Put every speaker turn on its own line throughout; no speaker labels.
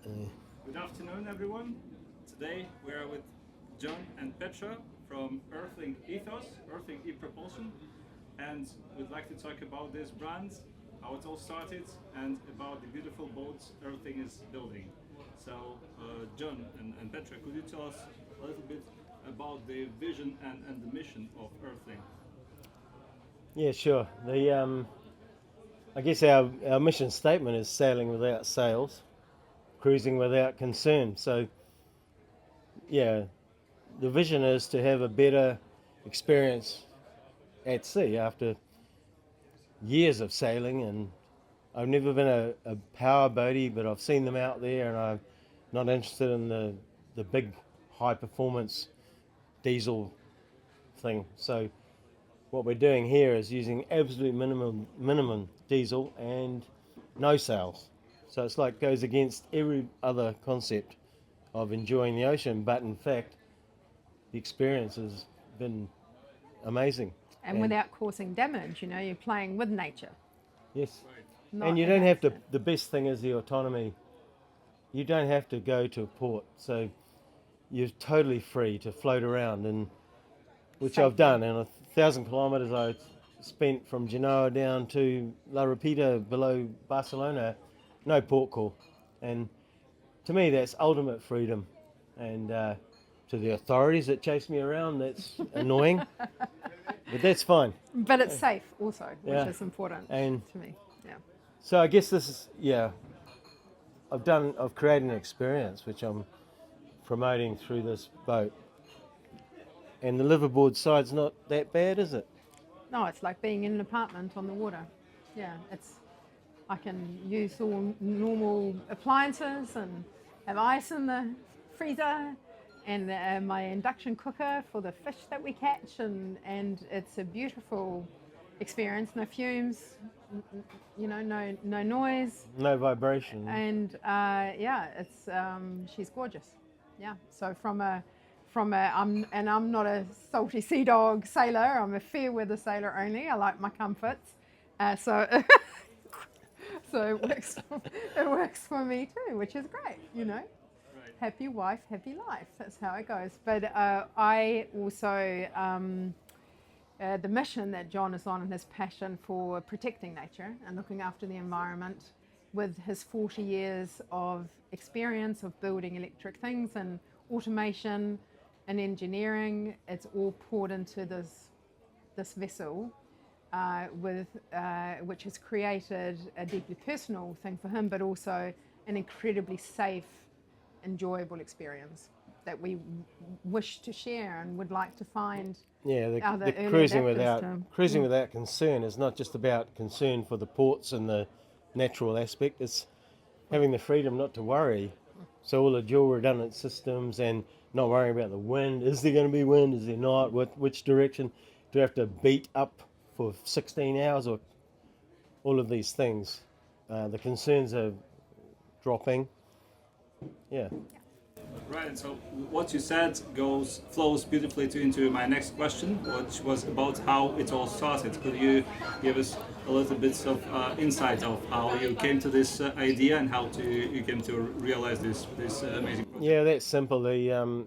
Good afternoon, everyone. Today we are with John and Petra from Earthling Ethos, Earthling E-Propulsion, and we'd like to talk about this brand, how it all started, and about the beautiful boats Earthling is building. So, John and Petra, could you tell us a little bit about the vision and the mission of Earthling?
Yeah, sure. I guess our mission statement is sailing without sails, cruising without concern. So, yeah, the vision is to have a better experience at sea after years of sailing. And I've never been a power boatie, but I've seen them out there, and I'm not interested in the big high performance diesel thing. So what we're doing here is using absolute minimum diesel and no sails. So it's like goes against every other concept of enjoying the ocean, but in fact the experience has been amazing.
And without causing damage, you're playing with nature.
Yes.
Not
And you don't have to,
against it.
the best thing is the autonomy. You don't have to go to a port, so you're totally free to float around, and which I've done. And 1,000 kilometres I spent from Genoa down to La Rapita below Barcelona, no port call. And to me, that's ultimate freedom. And to the authorities that chase me around, that's annoying, but that's fine.
But it's safe also, which
Yeah.
is important
And
to me. Yeah.
so I guess this is, I've created an experience which I'm promoting through this boat. And the liveaboard side's not that bad, is it?
No, it's like being in an apartment on the water. Yeah, I can use all normal appliances and have ice in the freezer and my induction cooker for the fish that we catch, and it's a beautiful experience. No fumes, no noise,
No vibration.
and it's she's gorgeous. Yeah. So I'm not a salty sea dog sailor. I'm a fair weather sailor only. I like my comforts. So so it works for me too, which is great.
Right.
Happy wife, happy life. That's how it goes. But I also the mission that John is on, and his passion for protecting nature and looking after the environment, with his 40 years of experience of building electric things and automation and engineering, it's all poured into this vessel, which has created a deeply personal thing for him, but also an incredibly safe, enjoyable experience that we wish to share and would like to find.
Yeah,
other
the
early
cruising
adapters
cruising without concern is not just about concern for the ports and the natural aspect. It's having the freedom not to worry. So all the dual redundant systems and not worrying about the wind. Is there going to be wind? Is there not? Which direction? Do I have to beat up for 16 hours? Or all of these things. The concerns are dropping. Yeah.
Right, and so what you said flows beautifully into my next question, which was about how it all started. Could you give us a little bit of insight of how you came to this idea and how you came to realize this amazing project?
Yeah, that's simple. The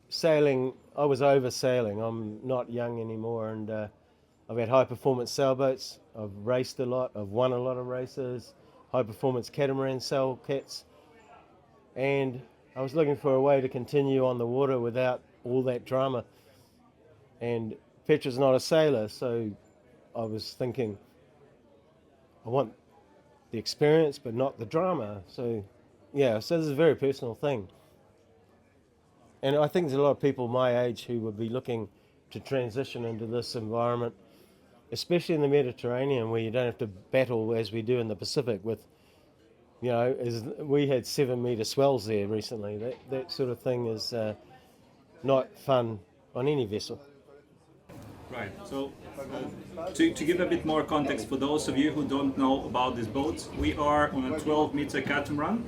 sailing, I was over sailing. I'm not young anymore, and I've had high performance sailboats. I've raced a lot. I've won a lot of races. High performance catamaran sail cats, and I was looking for a way to continue on the water without all that drama. And Petra's not a sailor, so I was thinking, I want the experience, but not the drama. So, yeah, so this is a very personal thing. And I think there's a lot of people my age who would be looking to transition into this environment, especially in the Mediterranean, where you don't have to battle as we do in the Pacific with, as we had 7-metre swells there recently. That sort of thing is not fun on any vessel.
Right, so to give a bit more context for those of you who don't know about this boat, we are on a 12-meter catamaran.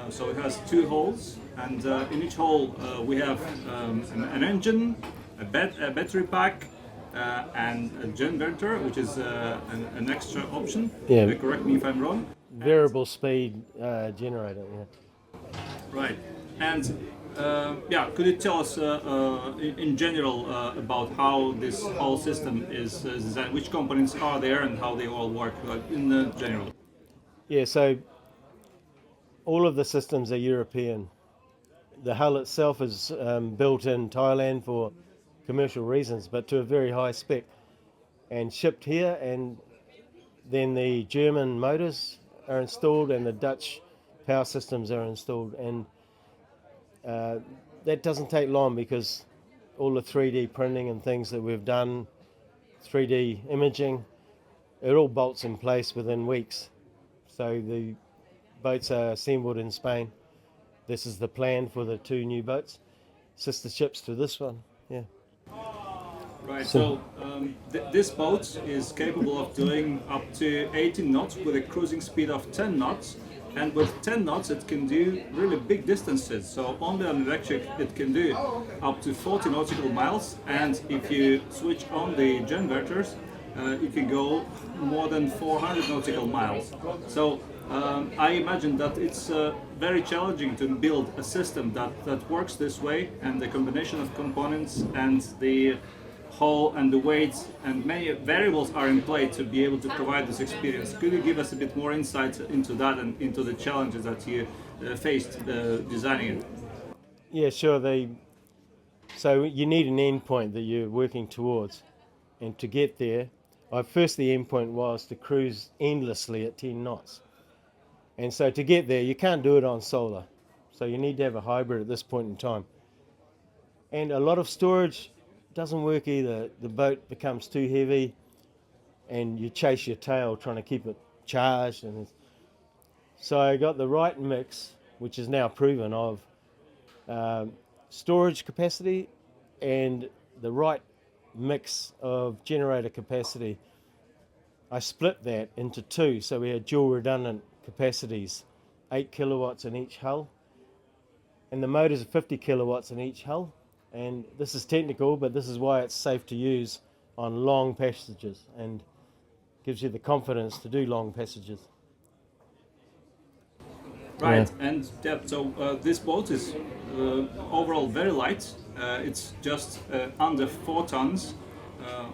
So it has 2 hulls, and in each hull we have an engine, a battery pack, and a generator, which is an extra option.
Yeah.
Correct me if I'm wrong.
Variable speed generator, yeah.
Right. And yeah, could you tell us in general about how this whole system is designed? Which components are there and how they all work, like in general?
Yeah, so all of the systems are European. The hull itself is built in Thailand for commercial reasons, but to a very high spec, and shipped here. And then the German motors are installed, and the Dutch power systems are installed. And that doesn't take long because all the 3D printing and things that we've done, 3D imaging, it all bolts in place within weeks. So the boats are assembled in Spain. This is the plan for the two new boats, sister ships to this one. Yeah.
Right. So this boat is capable of doing up to 18 knots with a cruising speed of 10 knots. And with 10 knots, it can do really big distances. So only on electric, it can do up to 40 nautical miles. And if you switch on the genverters, it can go more than 400 nautical miles. So I imagine that it's very challenging to build a system that works this way, and the combination of components and the hull and the weights and many variables are in play to be able to provide this experience. Could you give us a bit more insight into that and into the challenges that you faced designing it?
Yeah, sure. So you need an endpoint that you're working towards, and to get there, first the endpoint was to cruise endlessly at 10 knots. And so to get there, you can't do it on solar. So you need to have a hybrid at this point in time. And a lot of storage doesn't work either. The boat becomes too heavy and you chase your tail trying to keep it charged. And so I got the right mix, which is now proven, of storage capacity and the right mix of generator capacity. I split that into two, so we had dual redundant capacities, 8 kilowatts in each hull, and the motors are 50 kilowatts in each hull. And this is technical, but this is why it's safe to use on long passages and gives you the confidence to do long passages.
Right,
Yeah.
and yeah, so this boat is overall very light. It's just under 4 tons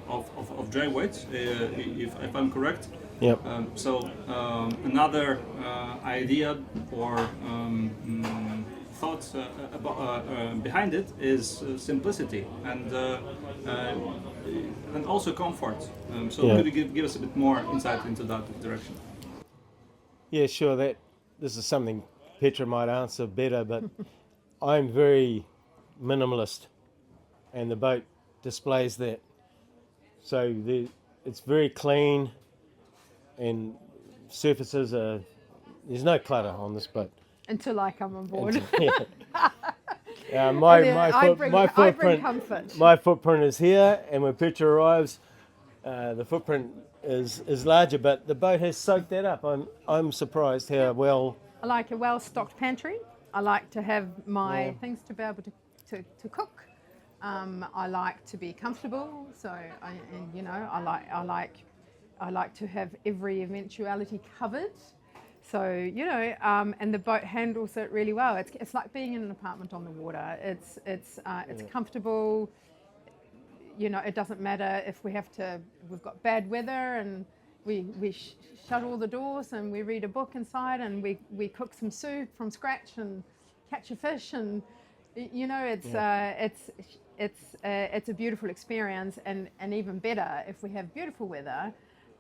of dray weight, if I'm correct.
Yep.
So another idea or thought behind it is simplicity and also comfort. So
Yeah.
could you give us a bit more insight into that direction?
Yeah, sure. This is something Petra might answer better, but I'm very minimalist, and the boat displays that. So it's very clean, and surfaces are. There's no clutter on this boat.
Until I come on board.
Yeah.
I bring
footprint.
comfort.
My footprint is here, and when Petra arrives, the footprint is larger. But the boat has soaked that up. I'm surprised how well.
I like a well-stocked pantry. I like to have my things to be able to cook. I like to be comfortable. So I like to have every eventuality covered. So and the boat handles it really well. It's like being in an apartment on the water. It's comfortable. It doesn't matter if we've got bad weather and we shut all the doors and we read a book inside and we cook some soup from scratch and catch a fish, and it's a beautiful experience, and even better if we have beautiful weather.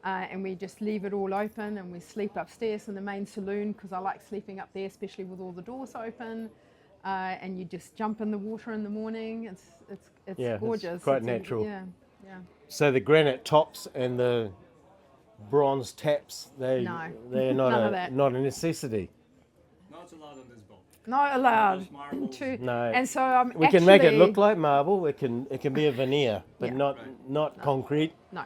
And we just leave it all open and we sleep upstairs in the main saloon, because I like sleeping up there, especially with all the doors open. And you just jump in the water in the morning. It's gorgeous.
It's quite natural.
Yeah.
So the granite tops and the bronze taps, they're
None
not
of that.
not a necessity.
Not allowed on this boat.
Not allowed.
Just marbles.
No.
And so
We can make it look like marble. It can be a veneer, but
Yeah.
not concrete.
No.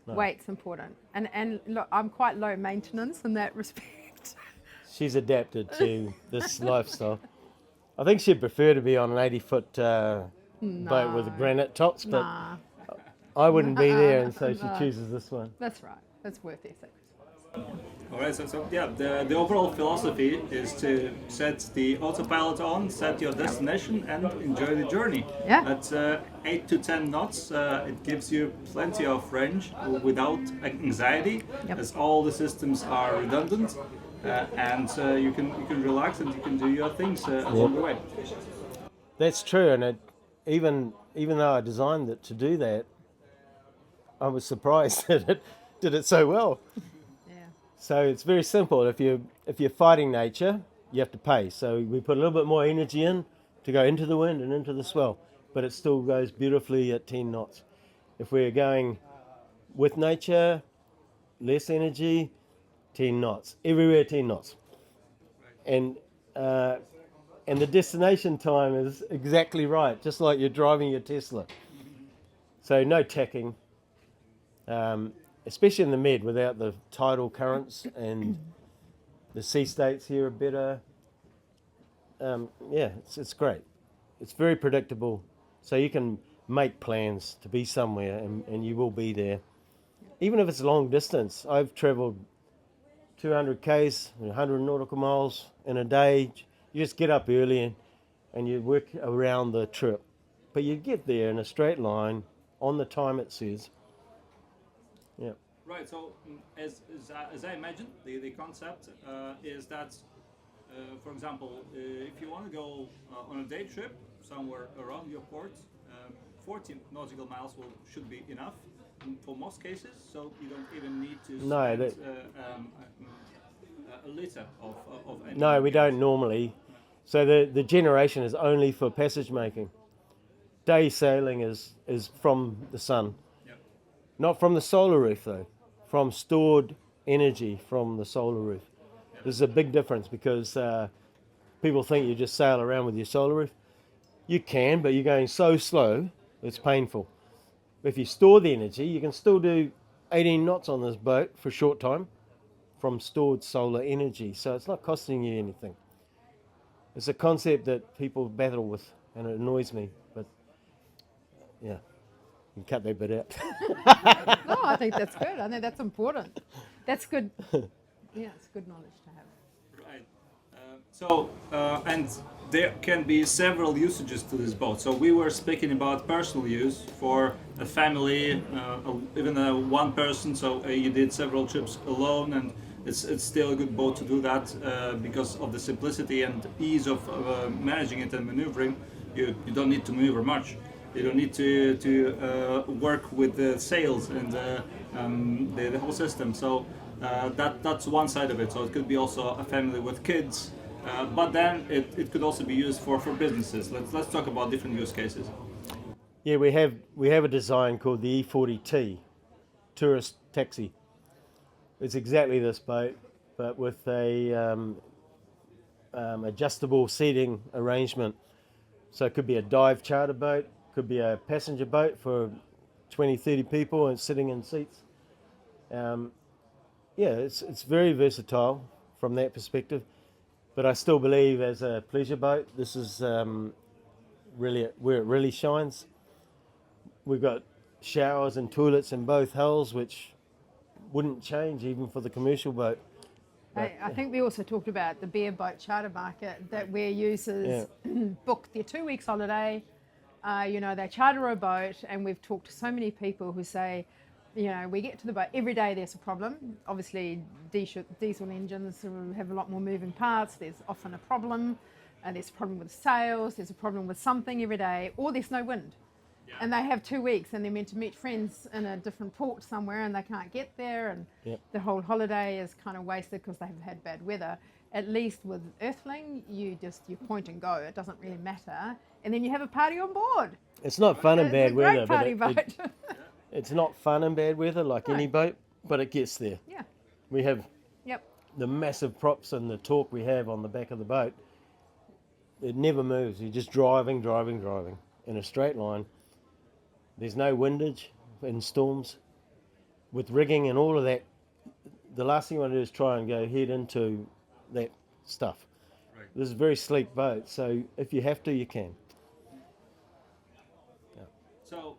Weight's important. And look, I'm quite low maintenance in that respect.
She's adapted to this lifestyle. I think she'd prefer to be on an 80-foot boat with granite tops, but
Nah,
I wouldn't be there, and so she chooses this one.
that's right. That's worth their sacrifice.
All right, so yeah, the overall philosophy is to set the autopilot on, set your destination, and enjoy the journey.
Yeah.
At 8 to 10 knots, it gives you plenty of range without anxiety,
Yep.
as all the systems are redundant, and you can relax and you can do your things along the way.
That's true, and even though I designed it to do that, I was surprised that it did it so well.
Yeah.
So it's very simple. If you're fighting nature, you have to pay. So we put a little bit more energy in to go into the wind and into the swell, but it still goes beautifully at 10 knots. If we're going with nature, less energy, 10 knots. Everywhere 10 knots. And the destination time is exactly right, just like you're driving your Tesla. So no tacking, especially in the Med without the tidal currents, and the sea states here are better. Yeah, it's great. It's very predictable, so you can make plans to be somewhere, and you will be there. Even if it's long distance, I've travelled 200 k's, 100 nautical miles in a day. You just get up early and you work around the trip, but you get there in a straight line on the time it says. Yeah.
Right. So as I imagine, the concept is that, for example, if you want to go on a day trip somewhere around your port, 40 nautical miles should be enough for most cases. So you don't even need to spend a liter of any.
No, we don't normally. So the generation is only for passage making. Day sailing is from the sun.
Yep.
Not from the solar roof though, from stored energy from the solar roof.
Yep.
There's a big difference because people think you just sail around with your solar roof. You can, but you're going so slow, it's painful. If you store the energy, you can still do 18 knots on this boat for a short time from stored solar energy. So it's not costing you anything. It's a concept that people battle with, and it annoys me. But yeah, you can cut that bit out.
No, I think that's good. I think that's important. That's good. Yeah, it's good knowledge to have.
Right. And there can be several usages to this boat. So we were speaking about personal use for a family, even one person. So you did several trips alone, and it's still a good boat to do that because of the simplicity and ease of managing it and maneuvering. You don't need to maneuver much. You don't need to work with the sails and the whole system. So that's one side of it. So it could be also a family with kids, but then it could also be used for businesses. Let's talk about different use cases.
Yeah, we have a design called the E40T, tourist taxi. It's exactly this boat, but with a adjustable seating arrangement. So it could be a dive charter boat, could be a passenger boat for 20, 30 people and sitting in seats. It's very versatile from that perspective, but I still believe as a pleasure boat, this is really where it really shines. We've got showers and toilets in both hulls, which wouldn't change even for the commercial boat.
I think we also talked about the bare-boat charter market, that where users book their 2 weeks holiday, they charter a boat, and we've talked to so many people who say, we get to the boat, every day there's a problem. Obviously, diesel engines have a lot more moving parts, there's often a problem, there's a problem with sails, there's a problem with something every day, or there's no wind. And they have 2 weeks, and they're meant to meet friends in a different port somewhere, and they can't get there, and the whole holiday is kind of wasted because they've had bad weather. At least with Earthling, you point and go. It doesn't really matter, and then you have a party on board.
It's not fun in bad weather,
party
but
boat.
it's not fun in bad weather like any boat, but it gets there.
Yeah.
We have
Yep.
the massive props and the torque we have on the back of the boat. It never moves. You're just driving in a straight line. There's no windage in storms. With rigging and all of that, the last thing you want to do is try and go head into that stuff.
Right.
This is a very sleek boat, so if you have to, you can.
So,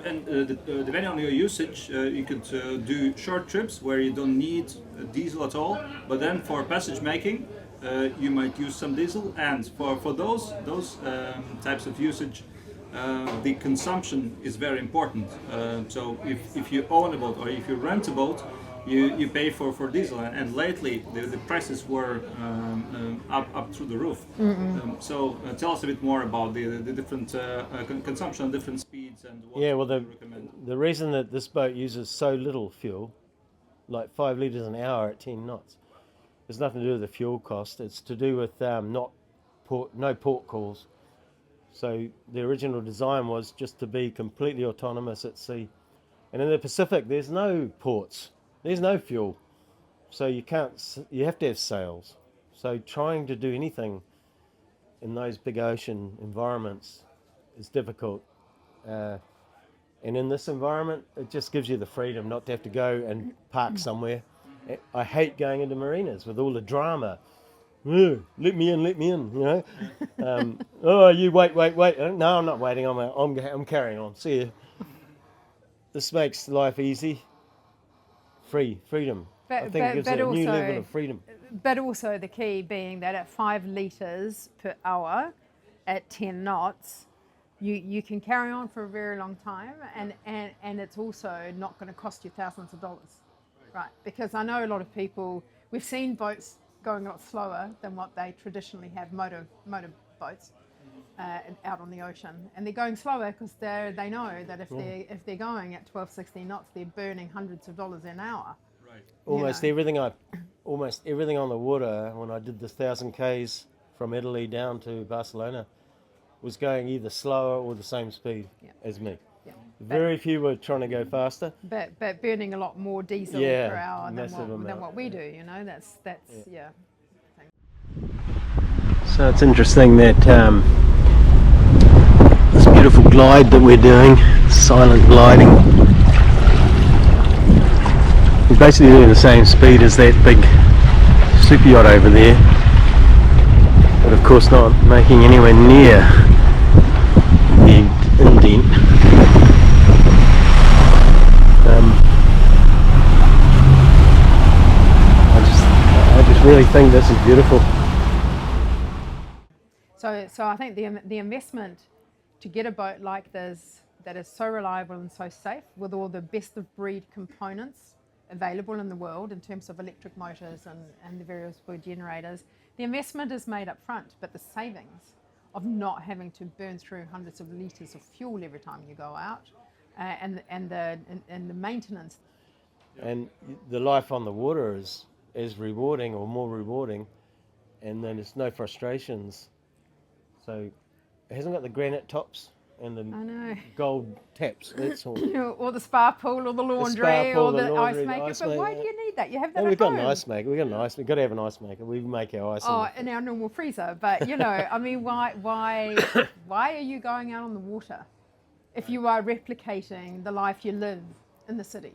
Depending on your usage, you could do short trips where you don't need diesel at all. But then for passage making, you might use some diesel. And for those types of usage, the consumption is very important. So if you own a boat or if you rent a boat, you pay for diesel, and lately the prices were up through the roof. So tell us a bit more about the different consumption, different speeds, and what
Yeah, well,
you recommend.
the reason that this boat uses so little fuel, like 5 litres an hour at 10 knots, has nothing to do with the fuel cost. It's to do with no port calls. So the original design was just to be completely autonomous at sea. And in the Pacific, there's no ports. There's no fuel, so you have to have sails. So trying to do anything in those big ocean environments is difficult. And in this environment, it just gives you the freedom not to have to go and park somewhere. I hate going into marinas with all the drama. Let me in, you know. Oh, you wait. No, I'm not waiting. I'm carrying on. See you. This makes life easy. Freedom. I think it gives it a new level of freedom.
But also the key being that at 5 litres per hour at 10 knots, you can carry on for a very long time, and it's also not going to cost you thousands of dollars, right? Because I know a lot of people, we've seen boats going a lot slower than what they traditionally have, motor boats out on the ocean, and they're going slower because they know that if they're going at 12, 16 knots, they're burning hundreds of dollars an hour.
Right.
Almost everything on the water when I did the 1,000 Ks from Italy down to Barcelona was going either slower or the same speed as me.
Yeah.
Very few were trying to go faster.
But burning a lot more diesel per hour than what we do. You know, that's yeah.
So it's interesting that this beautiful glide that we're doing, silent gliding, we're basically doing the same speed as that big super yacht over there, but of course not making anywhere near the indent. I just really think this is beautiful.
So I think the investment to get a boat like this that is so reliable and so safe, with all the best of breed components available in the world in terms of electric motors and the various wood generators, the investment is made up front, but the savings of not having to burn through hundreds of litres of fuel every time you go out, and the maintenance.
And the life on the water is rewarding, or more rewarding, and then there's no frustrations. So it hasn't got the granite tops and the gold taps. That's all.
Or the spa pool, or the laundry, or the ice maker. But why do you need that? You have that at
we've got
home.
an ice maker. We've got to have an ice maker. We make our ice.
In our normal freezer. But you know, I mean, why are you going out on the water if you are replicating the life you live in the city?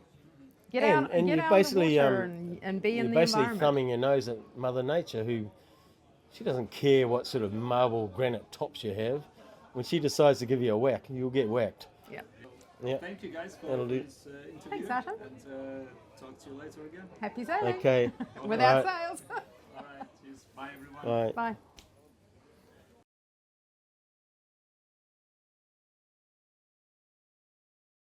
Get out on the water and be in the environment. You're basically thumbing your nose at Mother Nature, who she doesn't care what sort of marble granite tops you have. When she decides to give you a whack, you'll get whacked.
Yeah. Thank you guys for this interview.
Thanks, Adam.
And talk to you later again.
Happy sailing.
Okay.
Without sails.
All right. Cheers. Bye, everyone.
Bye.
Bye.